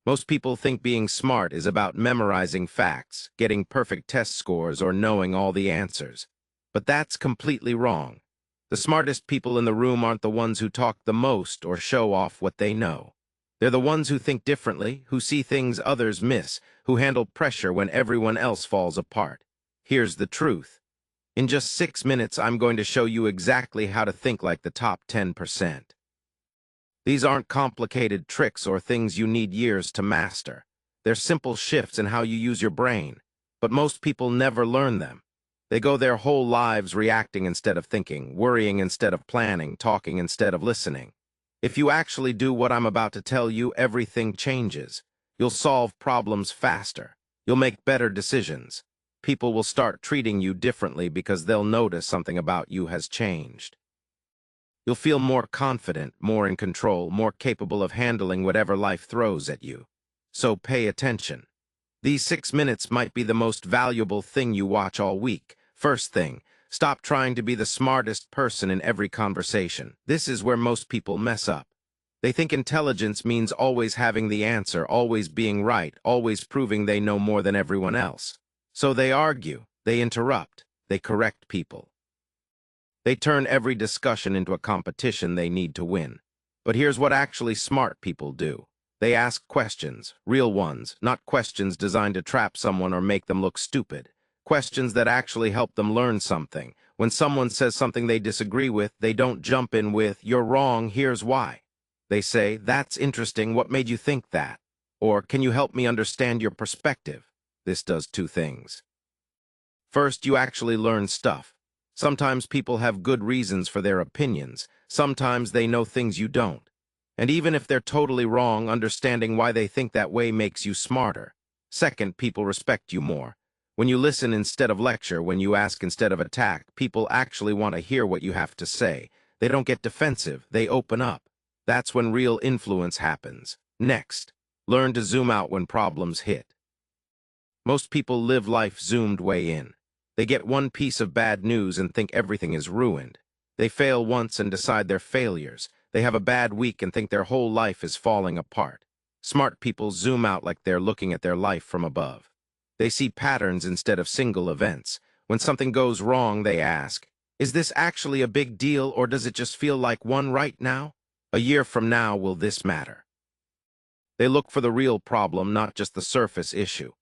Most people think being smart is about memorizing facts, getting perfect test scores, or knowing all the answers. But that's completely wrong. The smartest people in the room aren't the ones who talk the most or show off what they know. They're the ones who think differently, who see things others miss, who handle pressure when everyone else falls apart. Here's the truth. In just 6 minutes, I'm going to show you exactly how to think like the top 10%. These aren't complicated tricks or things you need years to master. They're simple shifts in how you use your brain, but most people never learn them. They go their whole lives reacting instead of thinking, worrying instead of planning, talking instead of listening. If you actually do what I'm about to tell you, everything changes. You'll solve problems faster. You'll make better decisions. People will start treating you differently because they'll notice something about you has changed. You'll feel more confident, more in control, more capable of handling whatever life throws at you. So pay attention. These 6 minutes might be the most valuable thing you watch all week. First thing, stop trying to be the smartest person in every conversation. This is where most people mess up. They think intelligence means always having the answer, always being right, always proving they know more than everyone else. So they argue, they interrupt, they correct people. They turn every discussion into a competition they need to win. But here's what actually smart people do. They ask questions, real ones, not questions designed to trap someone or make them look stupid. Questions that actually help them learn something. When someone says something they disagree with, they don't jump in with, "You're wrong, here's why." They say, "That's interesting, what made you think that?" Or, "Can you help me understand your perspective?" This does two things. First, you actually learn stuff. Sometimes people have good reasons for their opinions. Sometimes they know things you don't. And even if they're totally wrong, understanding why they think that way makes you smarter. Second, people respect you more. When you listen instead of lecture, when you ask instead of attack, people actually want to hear what you have to say. They don't get defensive, they open up. That's when real influence happens. Next, learn to zoom out when problems hit. Most people live life zoomed way in. They get one piece of bad news and think everything is ruined. They fail once and decide they're failures. They have a bad week and think their whole life is falling apart. Smart people zoom out like they're looking at their life from above. They see patterns instead of single events. When something goes wrong, they ask, "Is this actually a big deal, or does it just feel like one right now? A year from now, will this matter?" They look for the real problem, not just the surface issue.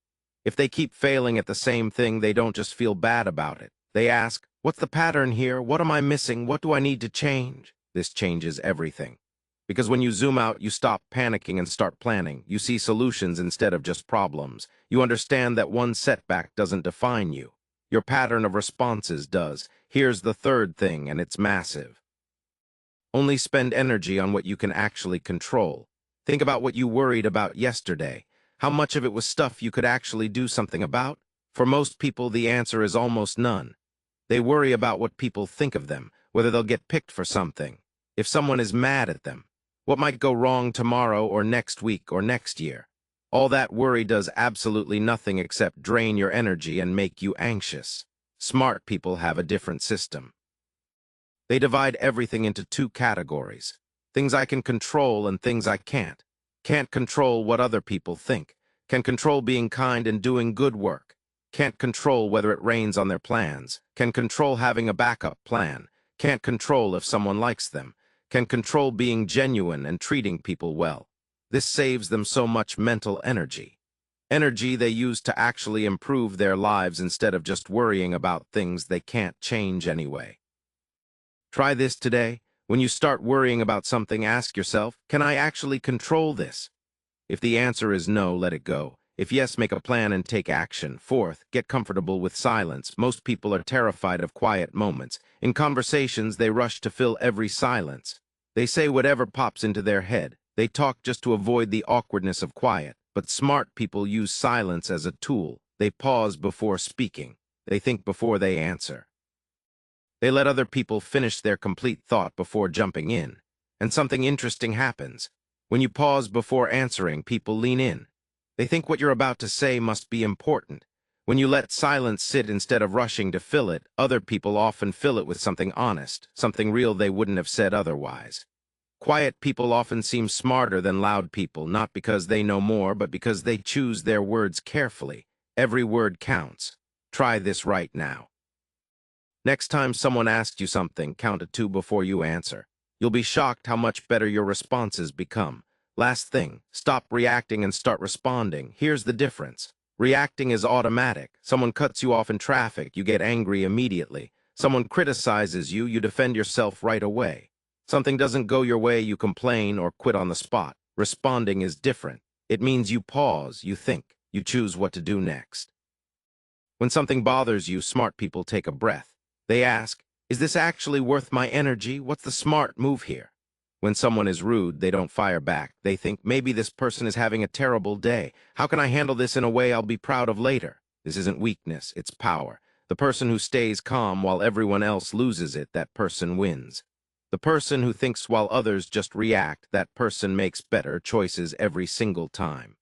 If they keep failing at the same thing, they don't just feel bad about it. They ask, "What's the pattern here? What am I missing? What do I need to change?" This changes everything. Because when you zoom out, you stop panicking and start planning. You see solutions instead of just problems. You understand that one setback doesn't define you. Your pattern of responses does. Here's the third thing, and it's massive. Only spend energy on what you can actually control. Think about what you worried about yesterday. How much of it was stuff you could actually do something about? For most people, the answer is almost none. They worry about what people think of them, whether they'll get picked for something, if someone is mad at them, what might go wrong tomorrow or next week or next year. All that worry does absolutely nothing except drain your energy and make you anxious. Smart people have a different system. They divide everything into two categories: things I can control and things I can't. Can't control what other people think. Can control being kind and doing good work. Can't control whether it rains on their plans. Can control having a backup plan. Can't control if someone likes them. Can control being genuine and treating people well. This saves them so much mental energy. Energy they use to actually improve their lives instead of just worrying about things they can't change anyway. Try this today. When you start worrying about something, ask yourself, "Can I actually control this?" If the answer is no, let it go. If yes, make a plan and take action. Fourth, get comfortable with silence. Most people are terrified of quiet moments. In conversations, they rush to fill every silence. They say whatever pops into their head. They talk just to avoid the awkwardness of quiet. But smart people use silence as a tool. They pause before speaking. They think before they answer. They let other people finish their complete thought before jumping in. And something interesting happens. When you pause before answering, people lean in. They think what you're about to say must be important. When you let silence sit instead of rushing to fill it, other people often fill it with something honest, something real they wouldn't have said otherwise. Quiet people often seem smarter than loud people, not because they know more, but because they choose their words carefully. Every word counts. Try this right now. Next time someone asks you something, count to 2 before you answer. You'll be shocked how much better your responses become. Last thing, stop reacting and start responding. Here's the difference. Reacting is automatic. Someone cuts you off in traffic, you get angry immediately. Someone criticizes you, you defend yourself right away. Something doesn't go your way, you complain or quit on the spot. Responding is different. It means you pause, you think, you choose what to do next. When something bothers you, smart people take a breath. They ask, is this actually worth my energy? What's the smart move here? When someone is rude, they don't fire back. They think, maybe this person is having a terrible day. How can I handle this in a way I'll be proud of later? This isn't weakness, it's power. The person who stays calm while everyone else loses it, that person wins. The person who thinks while others just react, that person makes better choices every single time.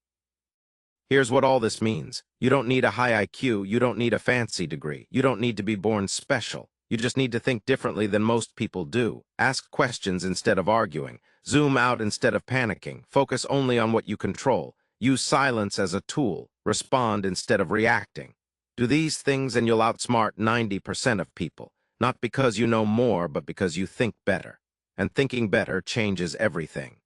Here's what all this means. You don't need a high IQ, you don't need a fancy degree, you don't need to be born special. You just need to think differently than most people do. Ask questions instead of arguing. Zoom out instead of panicking. Focus only on what you control. Use silence as a tool. Respond instead of reacting. Do these things and you'll outsmart 90% of people. Not because you know more, but because you think better. And thinking better changes everything.